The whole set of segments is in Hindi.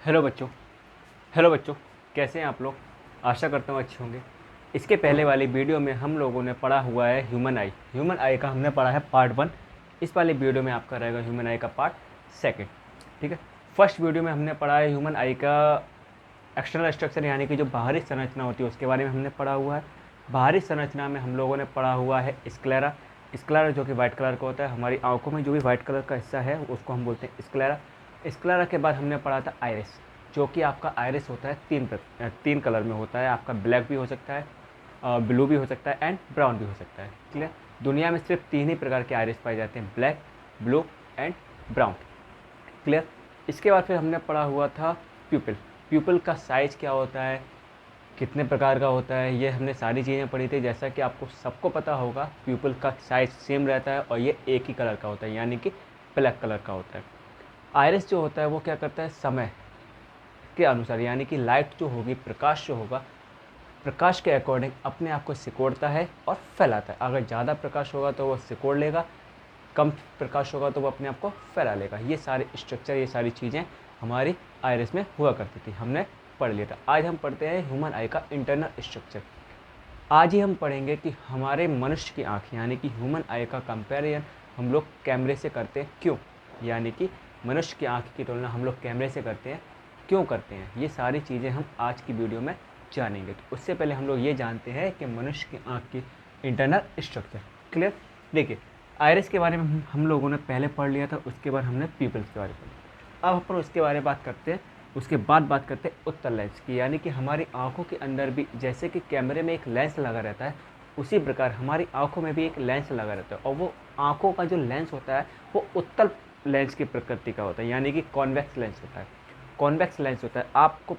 हेलो बच्चों। हेलो बच्चों, कैसे हैं आप लोग? आशा करता हूँ अच्छे होंगे। इसके पहले वाली वीडियो में हम लोगों ने पढ़ा हुआ है ह्यूमन आई का हमने पढ़ा है पार्ट 1। इस वाली वीडियो में आपका रहेगा ह्यूमन आई का पार्ट 2। ठीक है। फर्स्ट वीडियो में हमने पढ़ा है ह्यूमन आई का एक्सटर्नल स्ट्रक्चर, यानी कि जो बाहरी संरचना होती है उसके बारे में हमने पढ़ा हुआ है। बाहरी संरचना में हम लोगों ने पढ़ा हुआ है स्क्लेरा। स्क्लेरा जो कि वाइट कलर का होता है, हमारी आंखों में जो भी वाइट कलर का हिस्सा है उसको हम बोलते हैं स्क्लेरा। स्क्लेरा के बाद हमने पढ़ा था आइरिस, जो कि आपका आइरिस होता है तीन कलर में होता है। आपका ब्लैक भी हो सकता है, ब्लू भी हो सकता है एंड ब्राउन भी हो सकता है। क्लियर। दुनिया में सिर्फ 3 ही प्रकार के आइरिस पाए जाते हैं, black, blue and brown. Clear. इसके बाद फिर हमने पढ़ा हुआ था प्यूपिल। प्यूपिल का साइज क्या होता है, कितने प्रकार का होता है, ये हमने सारी चीज़ें पढ़ी थी। जैसा कि आपको सबको पता होगा प्यूपिल का साइज सेम रहता है और ये एक ही कलर का होता है, यानी कि ब्लैक कलर का होता है। आइरिस जो होता है वो क्या करता है, समय के अनुसार, यानी कि लाइट जो होगी, प्रकाश जो होगा, प्रकाश के अकॉर्डिंग अपने आप को सिकोड़ता है और फैलाता है। अगर ज़्यादा प्रकाश होगा तो वो सिकोड़ लेगा, कम प्रकाश होगा तो वो अपने आप को फैला लेगा। ये सारे स्ट्रक्चर, ये सारी चीज़ें हमारी आइरिस में हुआ करती थी, हमने पढ़ लिया था। आज हम पढ़ते हैं ह्यूमन आई का इंटरनल स्ट्रक्चर। आज ही हम पढ़ेंगे कि हमारे मनुष्य की आँख, यानी कि ह्यूमन आई का कंपेरिजन हम लोग कैमरे से करते हैं, क्यों? यानी कि मनुष्य की आँख की तुलना हम लोग कैमरे से करते हैं, क्यों करते हैं? ये सारी चीज़ें हम आज की वीडियो में जानेंगे। तो उससे पहले हम लोग ये जानते हैं कि मनुष्य की आँख की इंटरनल स्ट्रक्चर। क्लियर। देखिए, आइरिस के बारे में हम लोगों ने पहले पढ़ लिया था, उसके बाद हमने पीपल्स के बारे में पढ़ा। अब अपन उसके बारे में बात करते हैं, उसके बाद बात करते हैं उत्तल लेंस की। यानी कि हमारी आंखों के अंदर भी जैसे कि कैमरे में एक लेंस लगा रहता है, उसी प्रकार हमारी आंखों में भी एक लेंस लगा रहता है। और वो आंखों का जो लेंस होता है वो उत्तल लेंस की प्रकृति का होता है, यानी कि कॉन्वेक्स लेंस होता है। कॉन्वेक्स लेंस होता है। आपको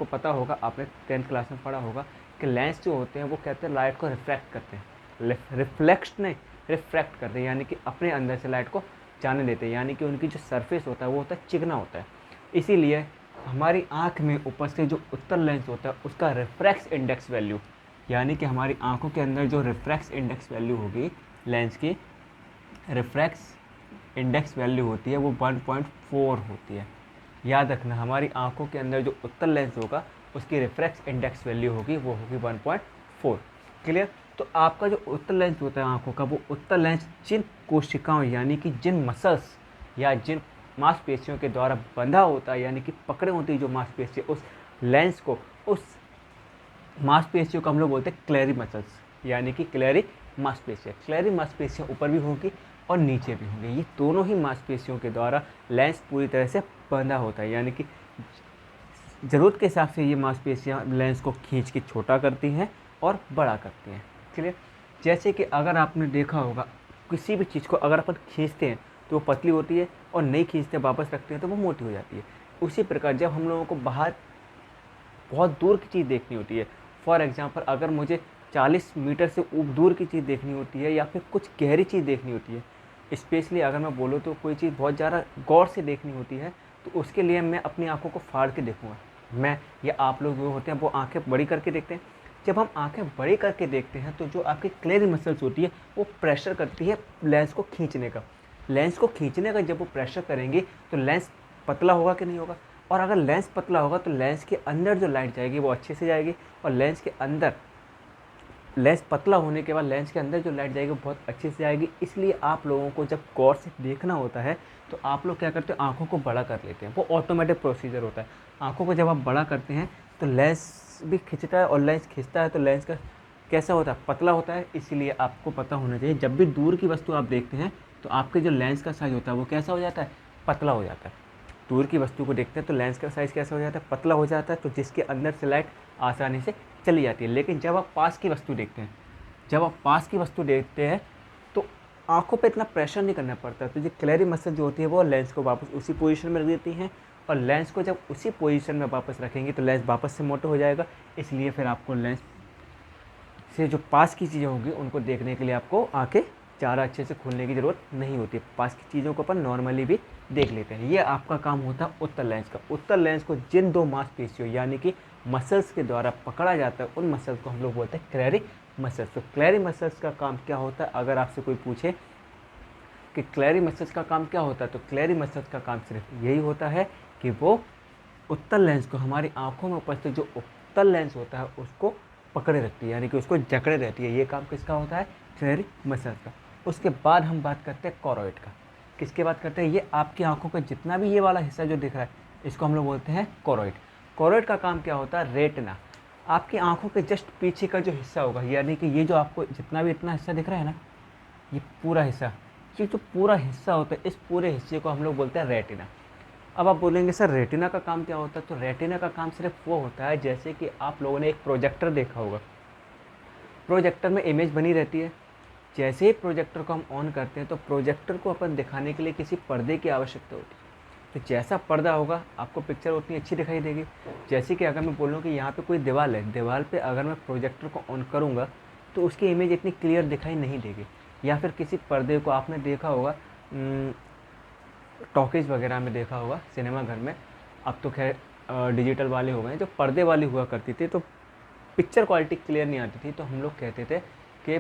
पता होगा, आपने 10th क्लास में पढ़ा होगा कि लेंस जो होते हैं वो कहते हैं लाइट को रिफ्रैक्ट करते हैं। रिफ्लेक्ट नहीं, रिफ्रैक्ट करते हैं, यानी कि अपने अंदर से लाइट को जाने देते हैं। यानी कि उनकी जो सरफेस होता है वो होता है चिकना होता है। इसीलिए हमारी आँख में ऊपर से जो उत्तल लेंस होता है उसका रिफ्रैक्स इंडेक्स वैल्यू, यानी कि हमारी आंखों के अंदर जो रिफ्रैक्स इंडेक्स वैल्यू होगी, लेंस की रिफ्रैक्स इंडेक्स वैल्यू होती है वो 1.4 होती है। याद रखना, हमारी आंखों के अंदर जो उत्तल लेंस होगा उसकी रिफ्रैक्स इंडेक्स वैल्यू होगी वो होगी 1.4। क्लियर। तो आपका जो उत्तल लेंस होता है आंखों का, वो उत्तल लेंस जिन कोशिकाओं, यानी कि जिन मसल्स या जिन मांसपेशियों के द्वारा बंधा होता है, यानी कि पकड़े होती है जो मांसपेशियाँ उस लेंस को, उस मांसपेशियों को हम लोग बोलते हैं क्लेरी मसल्स, यानी कि क्लेरी मांसपेशियाँ। क्लेरी मांसपेशियाँ ऊपर भी होंगी और नीचे भी होंगी। ये दोनों ही मांसपेशियों के द्वारा लेंस पूरी तरह से बंधा होता है, यानी कि ज़रूरत के हिसाब से ये मांसपेशियाँ लेंस को खींच के छोटा करती हैं और बड़ा करती हैं। क्लियर। जैसे कि अगर आपने देखा होगा, किसी भी चीज़ को अगर अपन खींचते हैं तो वो पतली होती है, और नहीं खींचते वापस रखते हैं तो वो मोटी हो जाती है। उसी प्रकार जब हम लोगों को बाहर बहुत दूर की चीज़ देखनी होती है, फॉर एग्ज़ाम्पल अगर मुझे 40 मीटर से दूर की चीज़ देखनी होती है, या फिर कुछ गहरी चीज़ देखनी होती है, स्पेशली अगर मैं बोलूँ तो कोई चीज़ बहुत ज़्यादा गौर से देखनी होती है, तो उसके लिए मैं अपनी आँखों को फाड़ के देखूँगा। मैं या आप लोग जो होते हैं वो आँखें बड़ी करके देखते हैं। जब हम आँखें बड़ी करके देखते हैं तो जो आपकी क्लेरी मसल्स होती है वो प्रेशर करती है लेंस को खींचने का। लेंस को खींचने का जब वो प्रेशर करेंगी तो लेंस पतला होगा कि नहीं होगा? और अगर लेंस पतला होगा तो लेंस के अंदर जो लाइट जाएगी वो अच्छे से जाएगी, और लेंस पतला होने के बाद लेंस के अंदर जो लाइट जाएगी वो बहुत अच्छे से जाएगी। इसलिए आप लोगों को जब गौर से देखना होता है तो आप लोग क्या करते हैं, आँखों को बड़ा कर लेते हैं। वो ऑटोमेटिक प्रोसीजर होता है। आँखों को जब आप बड़ा करते हैं तो लेंस भी खिंचता है, और लेंस खिंचता है तो लेंस का कैसा होता है, पतला होता है। इसीलिए आपको पता होना चाहिए, जब भी दूर की वस्तु आप देखते हैं तो आपके जो लेंस का साइज होता है वो कैसा हो जाता है, पतला हो जाता है। दूर की वस्तु को देखते हैं तो लेंस का साइज़ कैसा हो जाता है, पतला हो जाता है, तो जिसके अंदर से लाइट आसानी से चली जाती है। लेकिन जब आप पास की वस्तु देखते हैं, तो आंखों पे इतना प्रेशर नहीं करना पड़ता। तो जो क्लेरी मसल जो होती है वो लेंस को वापस उसी पोजीशन में रख देती हैं, और लेंस को जब उसी पोजीशन में वापस रखेंगे तो लेंस वापस से मोटा हो जाएगा। इसलिए फिर आपको लेंस से जो पास की चीज़ें होंगी उनको देखने के लिए आपको आंखें ज़्यादा अच्छे से खोलने की ज़रूरत नहीं होती। पास की चीज़ों को अपन नॉर्मली भी देख लेते हैं। ये आपका काम होता है उत्तल लेंस का। उत्तल लेंस को जिन दो मांसपेशियों, यानी कि मसल्स के द्वारा पकड़ा जाता है, उन मसल्स को हम लोग बोलते हैं क्लेरी मसल्स। तो क्लेरी मसल्स का काम क्या होता है, अगर आपसे कोई पूछे कि क्लेरी मसल्स का काम क्या होता है, तो क्लेरी मसल्स का काम सिर्फ यही होता है कि वो उत्तल लेंस को, हमारी आंखों में उपस्थित जो उत्तल लेंस होता है उसको पकड़े रखती है, यानी कि उसको जकड़े रहती है। ये काम किसका होता है? सिलेरी मसल का। उसके बाद हम बात करते हैं कोरोइड का। किसकी बात करते हैं? ये आपकी आंखों का जितना भी ये वाला हिस्सा जो दिख रहा है इसको हम लोग बोलते हैं कोरोइड। कोरोइड का काम क्या होता है? रेटिना। आपकी आंखों के जस्ट पीछे का जो हिस्सा होगा, यानी कि ये जो आपको जितना भी इतना हिस्सा दिख रहा है ना, ये पूरा हिस्सा, ये जो पूरा हिस्सा होता है, इस पूरे हिस्से को हम लोग बोलते हैं रेटिना। अब आप बोलेंगे सर रेटिना का काम क्या होता है? तो रेटिना का काम सिर्फ वो होता है, जैसे कि आप लोगों ने एक प्रोजेक्टर देखा होगा, प्रोजेक्टर में इमेज बनी रहती है। जैसे ही प्रोजेक्टर को हम ऑन करते हैं तो प्रोजेक्टर को अपन दिखाने के लिए किसी पर्दे की आवश्यकता होती है। तो जैसा पर्दा होगा आपको पिक्चर उतनी अच्छी दिखाई देगी। जैसे कि अगर मैं बोलूँ कि यहाँ पे कोई दीवार है, दीवार पे अगर मैं प्रोजेक्टर को ऑन करूँगा तो उसकी इमेज इतनी क्लियर दिखाई नहीं देगी। या फिर किसी पर्दे को आपने देखा होगा, टॉकीज़ वगैरह में देखा होगा, सिनेमा घर में। अब तो खैर डिजिटल वाले हो गए हैं। जो पर्दे वाली हुआ करती थी तो पिक्चर क्वालिटी क्लियर नहीं आती थी, तो हम लोग कहते थे कि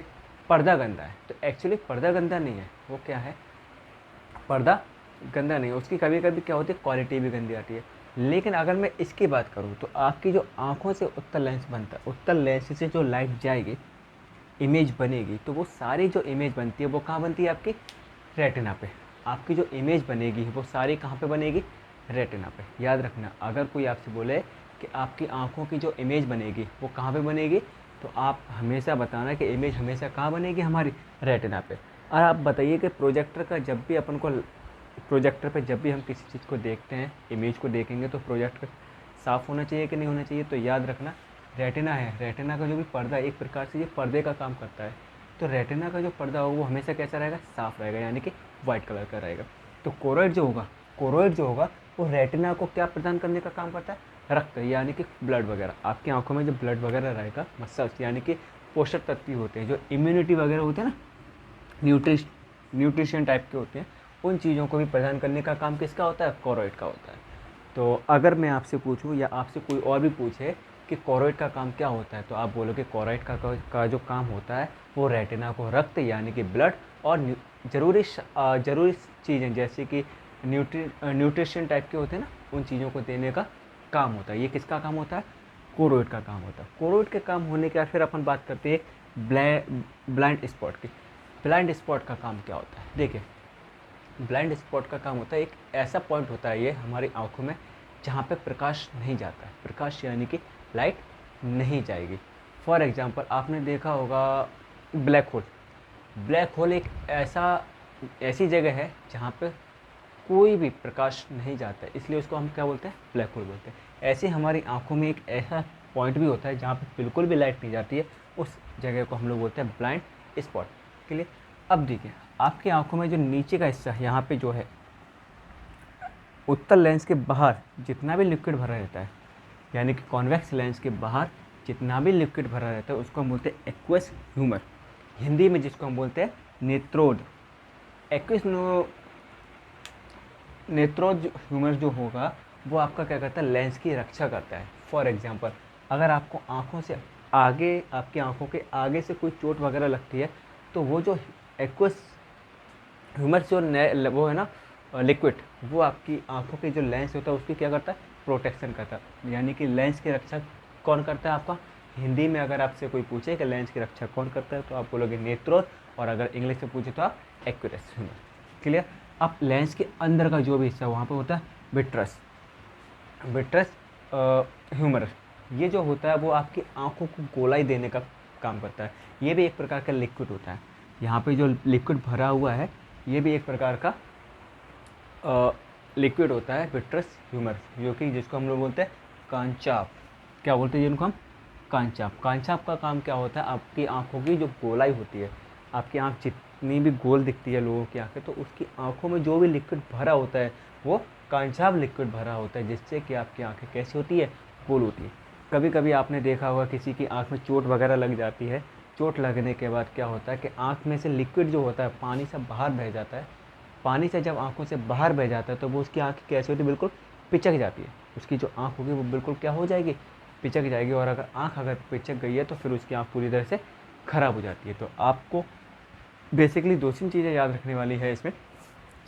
पर्दा गंदा है। तो एक्चुअली पर्दा गंदा नहीं है, वो क्या है? पर्दा गंदा नहीं है, उसकी कभी कभी क्या होती है, क्वालिटी भी गंदी आती है। लेकिन अगर मैं इसकी बात करूँ तो आपकी जो आँखों से उत्तल लेंस बनता है, उत्तल लेंस से जो लाइट जाएगी, इमेज बनेगी, तो वो सारी जो इमेज बनती है वो कहाँ बनती है? आपकी रेटिना पे। आपकी जो इमेज बनेगी वो सारी कहाँ पे बनेगी? रेटिना पे। याद रखना, अगर कोई आपसे बोले कि आपकी आंखों की जो इमेज बनेगी वो कहाँ पे बनेगी, तो आप हमेशा बताना कि इमेज हमेशा कहाँ बनेगी? हमारी रेटिना पे। और आप बताइए कि प्रोजेक्टर का जब भी अपन को, प्रोजेक्टर पे जब भी हम किसी चीज़ को देखते हैं, इमेज को देखेंगे, तो प्रोजेक्टर साफ़ होना चाहिए कि नहीं होना चाहिए? तो याद रखना, रेटिना है, रेटिना का जो भी पर्दा है, एक प्रकार से ये पर्दे का काम करता है। तो रेटिना का जो पर्दा होगा वो हमेशा कैसा रहेगा? साफ़ रहेगा, यानी कि वाइट कलर का रहेगा। तो कोरोइड जो होगा, कोरोइड जो होगा वो रेटिना को क्या प्रदान करने का काम करता है? रक्त, यानी कि ब्लड वगैरह। आपकी आंखों में जो ब्लड वगैरह रहेगा, मसल्स यानी कि पोषक तत्व होते हैं, जो इम्यूनिटी वगैरह होते हैं ना, न्यूट्रिशन टाइप के होते हैं, उन चीज़ों को भी प्रदान करने का काम किसका होता है? कोरोइड का होता है। तो अगर मैं आपसे पूछूं या आपसे कोई और भी पूछे कि कोरोइड का काम क्या होता है, तो आप बोलोगे कोरोइड का जो काम होता है वो रेटिना को रक्त यानी कि ब्लड और ज़रूरी चीज़ें जैसे कि न्यूट्रिशन टाइप के होते हैं ना, उन चीज़ों को देने का काम होता है। ये किसका काम होता है? कोरोइड का काम होता है। कोरोइड के काम होने के बाद फिर अपन बात करते हैं ब्लाइंड स्पॉट की। ब्लाइंड स्पॉट का काम क्या होता है? देखिए, ब्लाइंड स्पॉट का काम होता है, एक ऐसा पॉइंट होता है ये हमारी आंखों में जहाँ पे प्रकाश नहीं जाता है। प्रकाश यानी कि लाइट नहीं जाएगी। फॉर एग्जांपल आपने देखा होगा ब्लैक होल। ब्लैक होल एक ऐसी जगह है जहाँ पे कोई भी प्रकाश नहीं जाता है, इसलिए उसको हम क्या बोलते हैं? ब्लैक होल बोलते हैं। ऐसे हमारी आंखों में एक ऐसा पॉइंट भी होता है जहाँ पे बिल्कुल भी लाइट नहीं जाती है, उस जगह को हम लोग बोलते हैं ब्लाइंड स्पॉट। क्लियर? अब देखिए, आपकी आंखों में जो नीचे का हिस्सा है, यहाँ पे जो है उत्तल लेंस के बाहर जितना भी लिक्विड भरा रहता है, यानी कि कॉन्वेक्स लेंस के बाहर जितना भी लिक्विड भरा रहता है उसको हम बोलते हैं एक्वस ह्यूमर, हिंदी में जिसको हम बोलते हैं नेत्रोड। एक्वस नेत्रोज ह्यूमर जो होगा वो आपका क्या करता है? लेंस की रक्षा करता है। फॉर एग्जांपल, अगर आपको आँखों से आगे, आपकी आँखों के आगे से कोई चोट वगैरह लगती है, तो वो जो एक्वस ह्यूमर जो वो है ना लिक्विड, वो आपकी आंखों के जो लेंस होता है उसकी क्या करता है? प्रोटेक्शन करता है। यानी कि लेंस की रक्षा कौन करता है आपका? हिंदी में अगर आपसे कोई पूछे कि लेंस की रक्षा कौन करता है, तो आप बोलोगे नेत्रोज, और अगर इंग्लिश में पूछे तो आप एक्यूरेस ह्यूमर। क्लियर? अब लेंस के अंदर का जो भी हिस्सा वहाँ पर होता है विट्रस, विट्रस ह्यूमर। ये जो होता है वो आपकी आंखों को गोलाई देने का काम करता है। ये भी एक प्रकार का लिक्विड होता है। यहाँ पे जो लिक्विड भरा हुआ है ये भी एक प्रकार का लिक्विड होता है, विट्रस ह्यूमर, जो कि जिसको हम लोग बोलते हैं कांचाप। क्या बोलते हैं जिनको हम? कांचाप। कांचाप का काम क्या होता है? आपकी आंखों की जो गोलाई होती है, आपकी आंख जितनी भी गोल दिखती है लोगों की आंखें, तो उसकी आंखों में जो भी लिक्विड भरा होता है वो कांचाप लिक्विड भरा होता है, जिससे कि आपकी आंखें कैसी होती है? गोल होती है। कभी कभी आपने देखा होगा किसी की आंख में चोट वगैरह लग जाती है, चोट लगने के बाद क्या होता है कि आंख में से लिक्विड जो होता है पानी से बाहर बह जाता है। पानी से जब आंखों से बाहर बह जाता है तो वो उसकी आंख कैसी होती है? बिल्कुल पिचक जाती है। उसकी जो आंख होगी वो बिल्कुल क्या हो जाएगी? पिचक जाएगी। और अगर पिचक गई है तो फिर उसकी आंख पूरी तरह से ख़राब हो जाती है। तो आपको बेसिकली 2-3 चीज़ें याद रखने वाली है इसमें।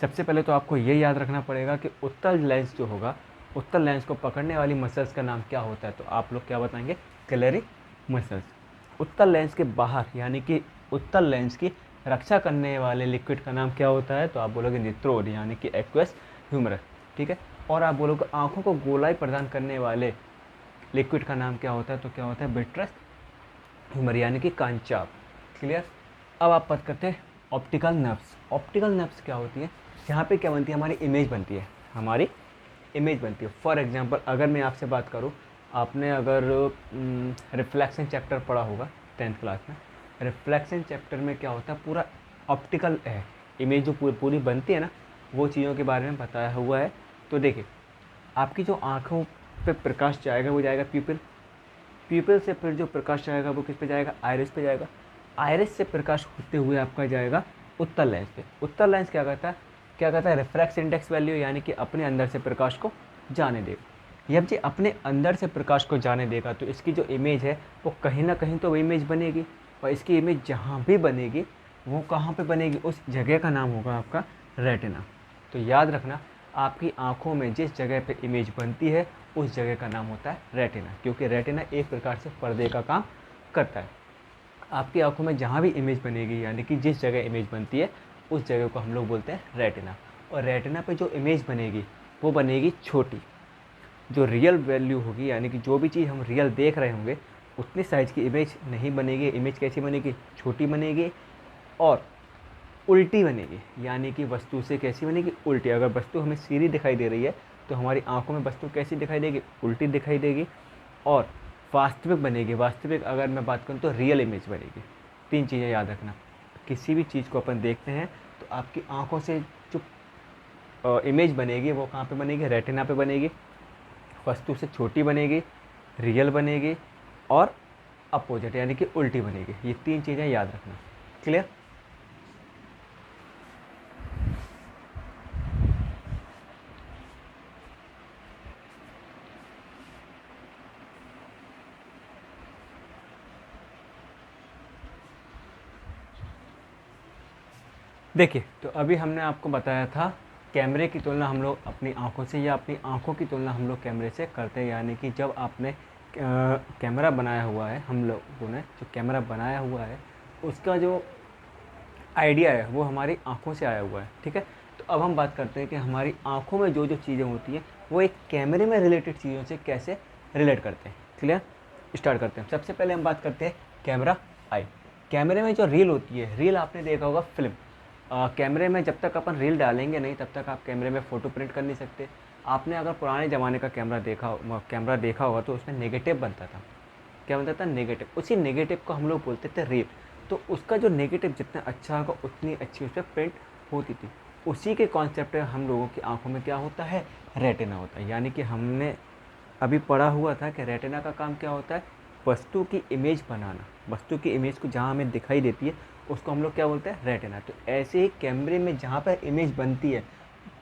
सबसे पहले तो आपको ये याद रखना पड़ेगा कि उत्तल लेंस जो होगा उत्तल लेंस को पकड़ने वाली मसल्स का नाम क्या होता है? तो आप लोग क्या बताएंगे? Calorie muscles. उत्तल लेंस के बाहर यानी कि उत्तल लेंस की रक्षा करने वाले लिक्विड का नाम क्या होता है? तो आप बोलोगे नित्रोड यानी कि एक्वस ह्यूमरस, ठीक है। और आप बोलोगे आंखों को गोलाई प्रदान करने वाले लिक्विड का नाम क्या होता है? तो क्या होता है? विट्रस ह्यूमर यानी कि कांचाप। क्लियर। अब आप बात करते हैं ऑप्टिकल नर्व्स। ऑप्टिकल नर्व्स क्या होती है? यहाँ पे क्या बनती है? हमारी इमेज बनती है, हमारी इमेज बनती है। फॉर एग्जांपल अगर मैं आपसे बात करूँ, आपने अगर रिफ्लेक्शन चैप्टर पढ़ा होगा 10th क्लास में। रिफ्लेक्शन चैप्टर में क्या होता है? पूरा ऑप्टिकल है, इमेज जो पूरी बनती है ना, वो चीज़ों के बारे में बताया हुआ है। तो देखिए, आपकी जो आँखों पे प्रकाश जाएगा वो जाएगा प्यूपिल। प्यूपिल से फिर जो प्रकाश जाएगा वो किस पे जाएगा? आइरिस पे जाएगा। आइरिस से प्रकाश होते हुए आपका जाएगा उत्तल लेंस पे। उत्तल लेंस क्या करता है? रिफ्रैक्स इंडेक्स वैल्यू यानी कि अपने अंदर से प्रकाश को जाने देगा। जब ये अपने अंदर से प्रकाश को जाने देगा तो इसकी जो इमेज है वो कहीं ना कहीं तो वो इमेज बनेगी, और इसकी इमेज जहाँ भी बनेगी वो कहाँ पे बनेगी? उस जगह का नाम होगा आपका रेटिना। तो याद रखना, आपकी आँखों में जिस जगह पे इमेज बनती है उस जगह का नाम होता है रेटिना, क्योंकि रेटिना एक प्रकार से पर्दे का काम करता है। आपकी आंखों में जहाँ भी इमेज बनेगी यानी कि जिस जगह इमेज बनती है उस जगह को हम लोग बोलते हैं रेटिना। और रेटिना पे जो इमेज बनेगी वो बनेगी छोटी। जो रियल वैल्यू होगी यानी कि जो भी चीज़ हम रियल देख रहे होंगे उतनी साइज़ की इमेज नहीं बनेगी। इमेज कैसी बनेगी? छोटी बनेगी और उल्टी बनेगी। यानी कि वस्तु से कैसी बनेगी? उल्टी। अगर वस्तु हमें सीधी दिखाई दे रही है तो हमारी आंखों में वस्तु कैसी दिखाई देगी? उल्टी दिखाई देगी। और वास्तविक बनेगी। वास्तविक अगर मैं बात करूँ तो रियल इमेज बनेगी। 3 चीज़ें याद रखना। किसी भी चीज़ को अपन देखते हैं तो आपकी आंखों से जो इमेज बनेगी वो कहाँ पे बनेगी? रेटिना पे बनेगी। वस्तु से छोटी बनेगी, रियल बनेगी और अपोजिट यानी कि उल्टी बनेगी। ये 3 चीज़ें याद रखना। क्लियर? देखिए, तो अभी हमने आपको बताया था कैमरे की तुलना हम लोग अपनी आँखों से या अपनी आँखों की तुलना हम लोग कैमरे से करते हैं। यानी कि जब आपने कैमरा बनाया हुआ है, हम लोगों ने जो कैमरा बनाया हुआ है उसका जो आइडिया है वो हमारी आँखों से आया हुआ है, ठीक है। तो अब हम बात करते हैं कि हमारी आँखों में जो जो चीज़ें होती हैं वो एक कैमरे में रिलेटेड चीज़ों से कैसे रिलेट करते हैं। क्लियर? स्टार्ट करते हैं। सबसे पहले हम बात करते हैं कैमरा आई। कैमरे में जो रील होती है, रील आपने देखा होगा फिल्म। कैमरे में जब तक अपन रील डालेंगे नहीं तब तक आप कैमरे में फ़ोटो प्रिंट कर नहीं सकते। आपने अगर पुराने ज़माने का कैमरा देखा होगा तो उसमें नेगेटिव बनता था। क्या बनता था? नेगेटिव। उसी नेगेटिव को हम लोग बोलते थे रील। तो उसका जो नेगेटिव जितना अच्छा होगा उतनी अच्छी उस पर प्रिंट होती थी। उसी के कॉन्सेप्ट में हम लोगों की आंखों में क्या होता है? रेटिना होता है। यानी कि हमने अभी पढ़ा हुआ था कि रेटिना का काम क्या होता है? वस्तु की इमेज बनाना। वस्तु की इमेज को जहाँ हमें दिखाई देती है उसको हम लोग क्या बोलते हैं? रेटिना। तो ऐसे ही कैमरे में जहाँ पर इमेज बनती है,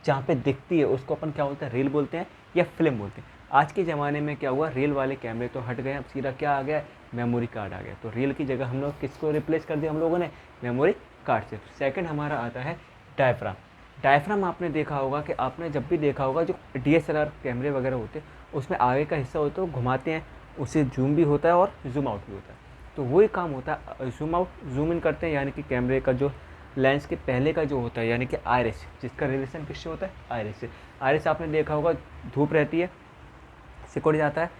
जहाँ पे दिखती है, उसको अपन क्या बोलते हैं? रील बोलते हैं या फिल्म बोलते हैं। आज के ज़माने में क्या हुआ? रील वाले कैमरे तो हट गए, अब सीधा क्या आ गया? मेमोरी कार्ड आ गया। तो रील की जगह हम लोग किसको रिप्लेस कर दिया हम लोगों ने? मेमोरी कार्ड से। सेकंड हमारा आता है डायफ्राम। डायफ्राम आपने देखा होगा कि आपने जब भी देखा होगा जो DSLR कैमरे वगैरह होते हैं उसमें आगे का हिस्सा होता है वो घुमाते हैं, उससे जूम भी होता है और जूम आउट भी होता है। तो वही काम होता है, जूम आउट जूम इन करते हैं। यानी कि कैमरे का जो लेंस के पहले का जो होता है यानी कि आइरिस, जिसका रिलेशन किससे होता है? आइरिस से। आइरिस आपने देखा होगा धूप रहती है, सिकुड़ जाता है,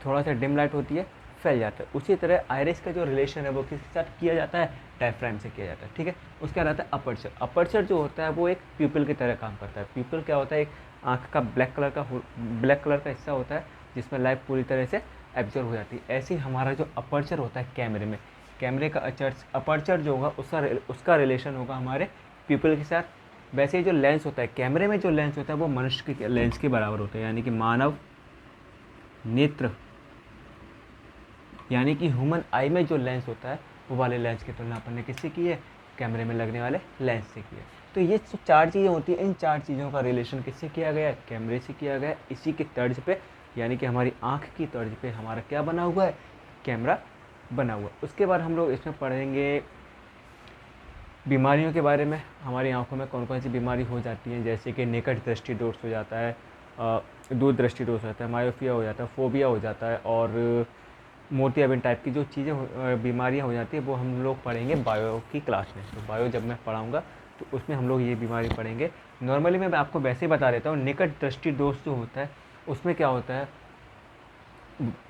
थोड़ा सा डिम लाइट होती है, फैल जाता है। उसी तरह आइरिस का जो रिलेशन है वो किसके साथ किया जाता है? डायफ्राम से किया जाता है, ठीक है। उसके बाद आता है अपर्चर। अपर्चर जो होता है वो एक प्यूपिल की तरह काम करता है। प्यूपिल क्या होता है? एक आँख का ब्लैक कलर का हिस्सा होता है जिसमें लाइट पूरी तरह से एब्जॉर्व हो जाती है। ऐसे ही हमारा जो अपर्चर होता है कैमरे में, कैमरे का अपर्चर जो होगा उसका रिलेशन होगा हमारे प्यूपिल के साथ। वैसे ही जो लेंस होता है कैमरे में, जो लेंस होता है वो मनुष्य के लेंस के बराबर होता है। यानी कि मानव नेत्र यानी कि ह्यूमन आई में जो लेंस होता है वो वाले लेंस की तुलना अपन ने किससे की है? कैमरे में लगने वाले लेंस से की है। तो ये जो 4 चीज़ें होती हैं, इन 4 चीज़ों का रिलेशन किससे किया गया है? कैमरे से किया गया है। इसी की तर्ज पे यानी कि हमारी आँख की तर्ज पे हमारा क्या बना हुआ है? कैमरा बना हुआ। उसके बाद हम लोग इसमें पढ़ेंगे बीमारियों के बारे में। हमारी आंखों में कौन कौन सी बीमारी हो जाती हैं, जैसे कि निकट दृष्टि दोष हो जाता है, दूरदृष्टि दोष हो जाता है, मायोपिया हो जाता है, फोबिया हो जाता है और मोतियाबिंद टाइप की जो चीज़ें बीमारियाँ हो जाती है वो हम लोग पढ़ेंगे बायो की क्लास में। तो बायो जब मैं पढ़ाऊँगा तो उसमें हम लोग ये बीमारी पढ़ेंगे। नॉर्मली मैं आपको वैसे ही बता देता हूँ, निकट दृष्टि दोष जो होता है उसमें क्या होता है,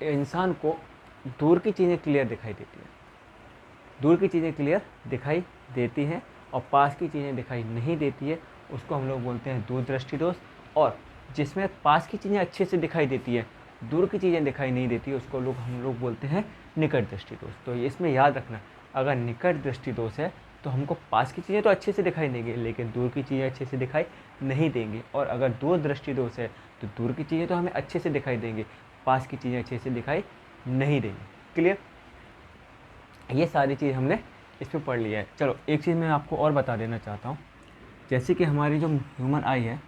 इंसान को दूर की चीज़ें क्लियर दिखाई देती हैं, दूर की चीज़ें क्लियर दिखाई देती हैं और पास की चीज़ें दिखाई नहीं देती है, उसको हम लोग बोलते हैं दूरदृष्टि दोष। और जिसमें पास की चीज़ें अच्छे से दिखाई देती है, दूर की चीज़ें दिखाई नहीं देती, उसको हम लोग बोलते हैं निकट दृष्टि दोष। तो इसमें याद रखना, अगर निकट दृष्टि दोष है तो हमको पास की चीज़ें तो अच्छे से दिखाई देंगी लेकिन दूर की चीज़ें अच्छे से दिखाई नहीं देंगी, और अगर दूर दृष्टि दोष है तो दूर की चीज़ें तो हमें अच्छे से दिखाई देंगी, पास की चीज़ें अच्छे से दिखाई नहीं देंगी। क्लियर? ये सारी चीज़ हमने इसमें पढ़ लिया है। चलो एक चीज़ मैं आपको और बता देना चाहता हूँ, जैसे कि हमारी जो ह्यूमन आई है,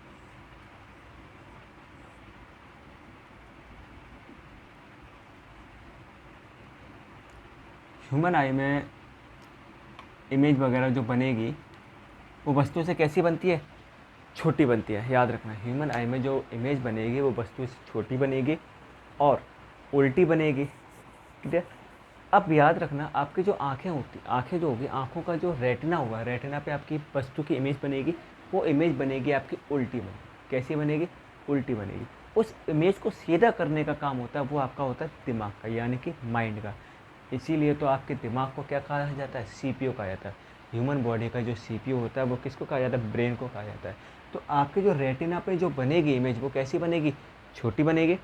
ह्यूमन आई में इमेज वगैरह जो बनेगी वो वस्तु से कैसी बनती है, छोटी बनती है। याद रखना, ह्यूमन आई में जो इमेज बनेगी वो वस्तु से छोटी बनेगी और उल्टी बनेगी। ठीक है? अब याद रखना, आपकी जो आँखें होती, आँखें जो होगी, आँखों का जो रेटिना होगा, रेटिना पे आपकी वस्तु की इमेज बनेगी, वो इमेज बनेगी आपकी उल्टी बनेगी। कैसी बनेगी? उल्टी बनेगी। उस इमेज को सीधा करने का काम होता है, वो आपका होता है दिमाग का, यानी कि माइंड का। इसीलिए तो आपके दिमाग को क्या कहा जाता है? सीपीयू कहा जाता है। ह्यूमन बॉडी का जो सीपीयू होता है वो किसको कहा जाता है? ब्रेन को कहा जाता है। तो आपके जो रेटिना पे जो बनेगी इमेज, वो कैसी बनेगी? छोटी बनेगी,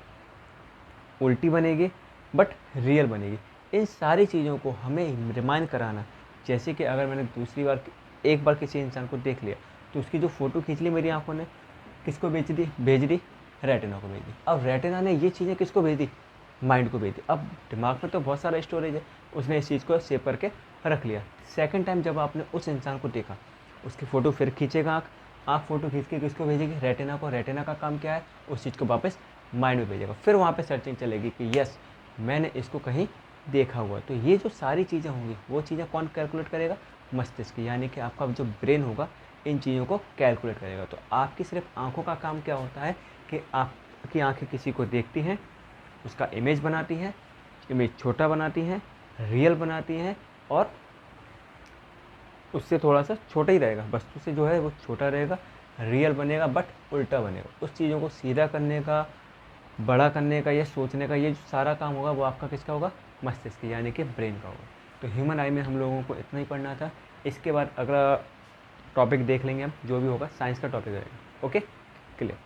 उल्टी बनेगी, बट रियल बनेगी। इन सारी चीज़ों को हमें रिमाइंड कराना। जैसे कि अगर मैंने दूसरी बार, एक बार किसी इंसान को देख लिया तो उसकी जो फ़ोटो खींच ली मेरी आंखों ने, किसको भेज दी? रेटिना को भेज दी। अब रेटिना ने ये चीज़ें किसको भेज दी? माइंड को भेज दी। अब दिमाग में तो बहुत सारा स्टोरेज है, उसने इस चीज़ को सेव करके रख लिया। सेकंड टाइम जब आपने उस इंसान को देखा, उसकी फ़ोटो फिर खींचेगा आँख फ़ोटो खींच के किसको भेजेगी? रेटिना को। रेटिना का काम क्या है? उस चीज़ को वापस माइंड में भेजेगा। फिर वहाँ पे सर्चिंग चलेगी कि यस, मैंने इसको कहीं देखा हुआ। तो ये जो सारी चीज़ें होंगी वो चीज़ें कौन कैलकुलेट करेगा? मस्तिष्क, यानी कि आपका जो ब्रेन होगा इन चीज़ों को कैलकुलेट करेगा। तो आपकी सिर्फ आँखों का काम क्या होता है कि आपकी आँखें किसी को देखती हैं, उसका इमेज बनाती हैं, इमेज छोटा बनाती हैं, रियल बनाती हैं, और उससे थोड़ा सा छोटा ही रहेगा, वस्तु से जो है वो छोटा रहेगा, रियल बनेगा बट उल्टा बनेगा। उस चीज़ों को सीधा करने का, बड़ा करने का या सोचने का ये जो सारा काम होगा वो आपका किसका होगा? मस्तिष्क, यानी कि ब्रेन का होगा। तो ह्यूमन आई में हम लोगों को इतना ही पढ़ना था। इसके बाद अगला टॉपिक देख लेंगे हम, जो भी होगा साइंस का टॉपिक रहेगा। Okay, clear.